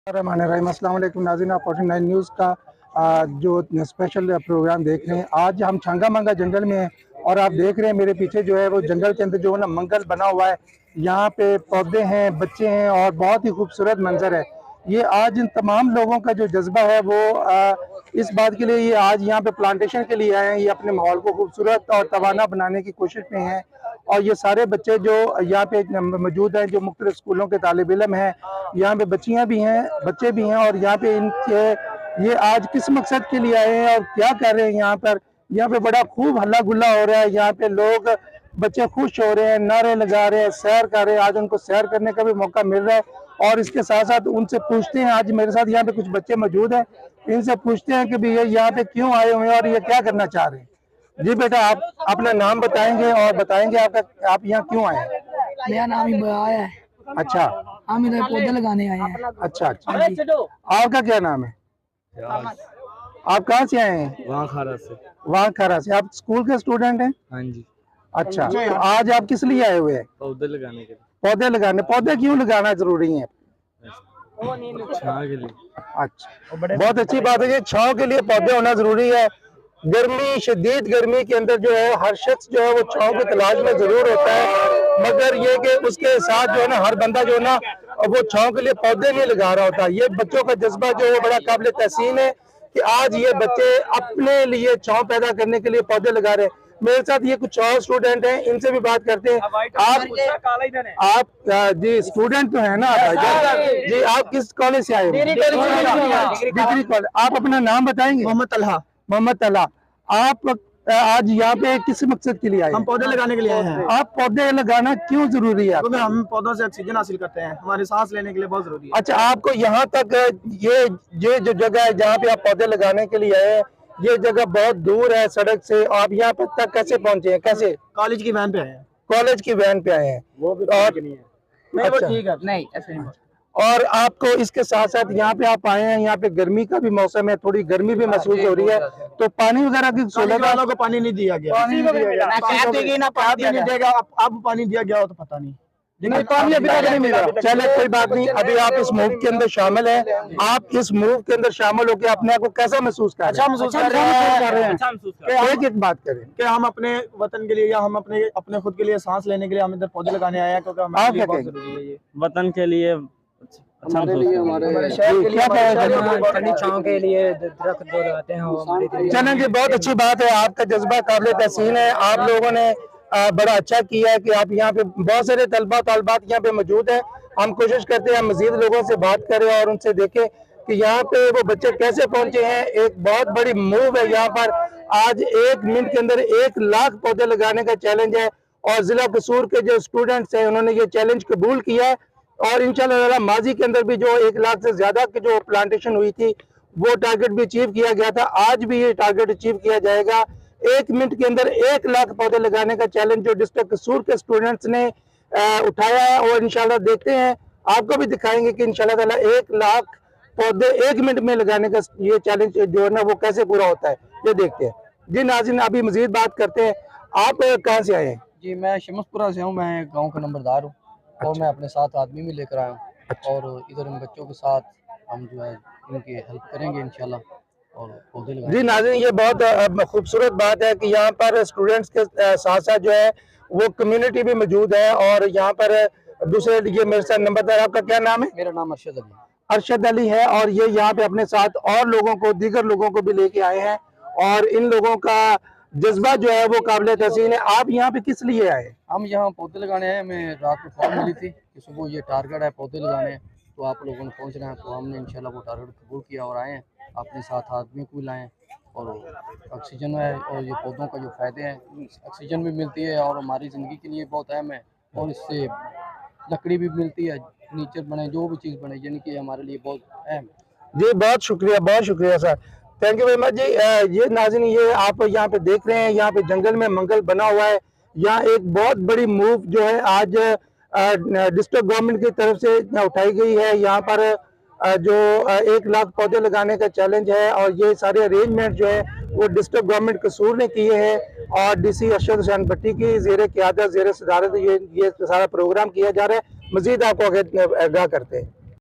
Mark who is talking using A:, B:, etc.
A: अस्सलाम वालेकुम नाज़रीन, आप 49 न्यूज़ का जो स्पेशल प्रोग्राम देख रहे हैं। आज हम छंगा मंगा जंगल में हैं और आप देख रहे हैं मेरे पीछे जो है वो जंगल के अंदर जो है ना मंगल बना हुआ है। यहाँ पे पौधे हैं, बच्चे हैं और बहुत ही खूबसूरत मंजर है। ये आज इन तमाम लोगों का जो जज्बा है वो इस बात के लिए ये आज यहाँ पे प्लांटेशन के लिए आए हैं। ये अपने माहौल को खूबसूरत और तवाना बनाने की कोशिश में हैं और ये सारे बच्चे जो यहाँ पे मौजूद हैं, जो मुख्तलिफ स्कूलों के तालिब इल्म हैं, यहाँ पे बच्चियाँ भी हैं, बच्चे भी हैं और यहाँ पे इनके ये आज किस मकसद के लिए आए हैं और क्या कर रहे हैं यहाँ पर। यहाँ पे बड़ा खूब हल्ला गुल्ला हो रहा है, यहाँ पे लोग बच्चे खुश हो रहे हैं, नारे लगा रहे हैं, सैर कर रहे हैं। आज उनको सैर करने का भी मौका मिल रहा है और इसके साथ साथ उनसे पूछते हैं, आज मेरे साथ यहाँ पे कुछ बच्चे मौजूद हैं, इनसे पूछते हैं कि भैया यहाँ पे क्यों आए हुए हैं और ये क्या करना चाह रहे हैं। जी बेटा, आप अपना नाम बताएंगे और बताएंगे आप यहाँ क्यों आए हैं।
B: मेरा नाम ही आया है।
A: अच्छा,
B: हम इधर पौधे लगाने आए हैं।
A: अच्छा अच्छा, आपका क्या नाम है? आप कहाँ से आए हैं?
C: वहाँ खारा से।
A: वहाँ खरा से। आप स्कूल के स्टूडेंट हैं?
C: हाँ जी।
A: अच्छा, तो आज आप किस लिए आए हुए हैं?
C: पौधे लगाने के लिए।
A: पौधे लगाने। पौधे क्यों लगाना जरूरी है?
C: छाँव के लिए।
A: अच्छा, बहुत अच्छी बात है। ये छाँव के लिए पौधे होना जरूरी है। गर्मी, शदीद गर्मी के अंदर जो है हर शख्स जो है वो छाँव की तलाश में जरूर होता है, मगर ये कि उसके साथ जो है ना हर बंदा जो है ना वो छाँव के लिए पौधे नहीं लगा रहा होता। ये बच्चों का जज्बा जो है बड़ा काबिल तहसीन है कि आज ये बच्चे अपने लिए छाँव पैदा करने के लिए पौधे लगा रहे हैं। मेरे साथ ये कुछ और स्टूडेंट हैं, इनसे भी बात करते हैं। आप जी स्टूडेंट तो है ना भाईजान जी? आप किस कॉलेज से आए हो? Degree college. आप अपना नाम बताएंगे?
D: मोहम्मद तलहा।
A: मोहम्मद तला, आप आज यहाँ पे किस मकसद के लिए आए?
D: हम पौधे लगाने के लिए आए हैं।
A: आप पौधे लगाना क्यों जरूरी है?
D: क्योंकि हम पौधों से ऑक्सीजन हासिल करते हैं, हमारी सांस लेने के लिए बहुत जरूरी है।
A: अच्छा, आपको यहाँ तक ये जो जगह है जहाँ पे आप पौधे लगाने के लिए आए हैं, ये जगह बहुत दूर है सड़क से। आप यहाँ पे तक कैसे पहुँचे हैं? कैसे?
D: कॉलेज की वैन पे आए हैं।
A: कॉलेज की वैन पे आए हैं।
D: वो भी
A: और
D: नहीं है। नहीं, वो
A: अच्छा।
D: ठीक है। नहीं, ऐसे नहीं।
A: और आपको इसके साथ साथ यहाँ पे आप आए हैं, यहाँ पे गर्मी का भी मौसम है, थोड़ी गर्मी भी महसूस हो रही है, तो पानी वगैरह की
D: कॉलेज वालों को पानी नहीं दिया गया।
A: पानी नहीं दिया गया।
D: पानी नहीं देगा। अब पानी दिया गया हो तो पता नहीं,
A: नहीं पानी अभी तक नहीं मिला। चले कोई बात नहीं, अभी आप इस मूव के अंदर शामिल हैं। आप इस मूव के अंदर शामिल होकर अपने आप को कैसा महसूस कर रहे हैं?
D: अच्छा महसूस कर रहे हैं।
A: एक बात करें
D: कि हम अपने वतन के लिए या हम अपने खुद के लिए सांस लेने के लिए हम इधर पौधे लगाने आए हैं, क्योंकि हमारे लिए बहुत जरूरी है ये
C: वतन के लिए,
D: हमारे लिए, हमारे शहर के लिए,
B: छाँव के लिए दरख्त जो लगाते हैं।
A: चलें जी, बहुत अच्छी बात है। आपका जज्बा काबिल तहसीन है। आप लोगों ने बड़ा अच्छा किया है कि आप यहाँ पे बहुत सारे तलबा तलबात यहाँ पे मौजूद हैं। हम कोशिश करते हैं मजीद लोगों से बात करें और उनसे देखें कि यहाँ पे वो बच्चे कैसे पहुंचे हैं। एक बहुत बड़ी मूव है यहाँ पर। आज 1 मिनट के अंदर 1 लाख पौधे लगाने का चैलेंज है और जिला कसूर के जो स्टूडेंट्स हैं उन्होंने ये चैलेंज कबूल किया है और इंशाल्लाह माजी के अंदर भी जो 1 लाख से ज्यादा की जो प्लांटेशन हुई थी वो टारगेट भी अचीव किया गया था। आज भी ये टारगेट अचीव किया जाएगा। 1 मिनट के अंदर 1 लाख पौधे लगाने का चैलेंज जो डिस्ट्रिक्ट कसूर के स्टूडेंट्स ने उठाया है और इंशाल्लाह देखते हैं, आपको भी दिखाएंगे कि इंशाल्लाह ताला 1 लाख पौधे 1 मिनट में लगाने का ये चैलेंज जो है ना वो कैसे पूरा होता है, ये देखते हैं। जी नाज़रीन, अभी मजीद बात करते हैं। आप कहाँ से आए हैं?
E: जी मैं शमसपुरा से हूँ, मैं गांव का नंबरदार हूँ।
A: अच्छा।
E: और मैं अपने साथ आदमी भी लेकर आया हूँ।
A: अच्छा।
E: और इधर इन बच्चों के साथ हम जो है इनकी हेल्प करेंगे इंशाल्लाह और पौधे लगाएंगे।
A: जी नाज़रीन, ये बहुत खूबसूरत बात है कि यहाँ पर स्टूडेंट्स के साथ साथ जो है वो कम्युनिटी भी मौजूद है और यहाँ पर दूसरे ये मेरे साथ नंबरदार, आपका क्या नाम है?
E: मेरा नाम अरशद अली।
A: अरशद अली है और ये यहाँ पे अपने साथ और लोगों को, दीगर लोगों को भी लेके आए हैं और इन लोगों का जज्बा जो है वो काबिल तहसीन है। आप यहाँ पे किस लिए आए?
E: हम यहाँ पौधे लगाने आए। हमें रात को कॉल मिली थी कि सुबह ये टारगेट है पौधे लगाने, तो आप लोगों ने पहुँचना है, तो हमने इंशाल्लाह वो टारगेट कबूल किया और आए हैं। अपने साथ आदमी को भी लाएँ और ऑक्सीजन है और ये पौधों का जो फ़ायदे हैं, ऑक्सीजन भी मिलती है और हमारी ज़िंदगी के लिए बहुत अहम है और इससे लकड़ी भी मिलती है, फर्नीचर बने, जो भी चीज़ बने, यानी कि हमारे लिए बहुत अहम है।
A: जी बहुत शुक्रिया sir, thank you very much जी। ये नाज़रीन, ये आप यहाँ पे देख रहे हैं, यहाँ पे जंगल में मंगल बना हुआ है। यहाँ एक बहुत बड़ी मूव जो है आज डिस्ट्रिक्ट गवर्नमेंट की तरफ से उठाई गई है। यहाँ पर जो 1 लाख पौधे लगाने का चैलेंज है और ये सारे अरेंजमेंट जो है वो डिस्ट्रिक्ट गवर्नमेंट कसूर ने किए हैं और DC अरशद हुसैन भट्टी की ज़ेरे क़यादत, ज़ेरे सदारत ये सारा प्रोग्राम किया जा रहा है। मज़ीद आपको आगाह करते हैं।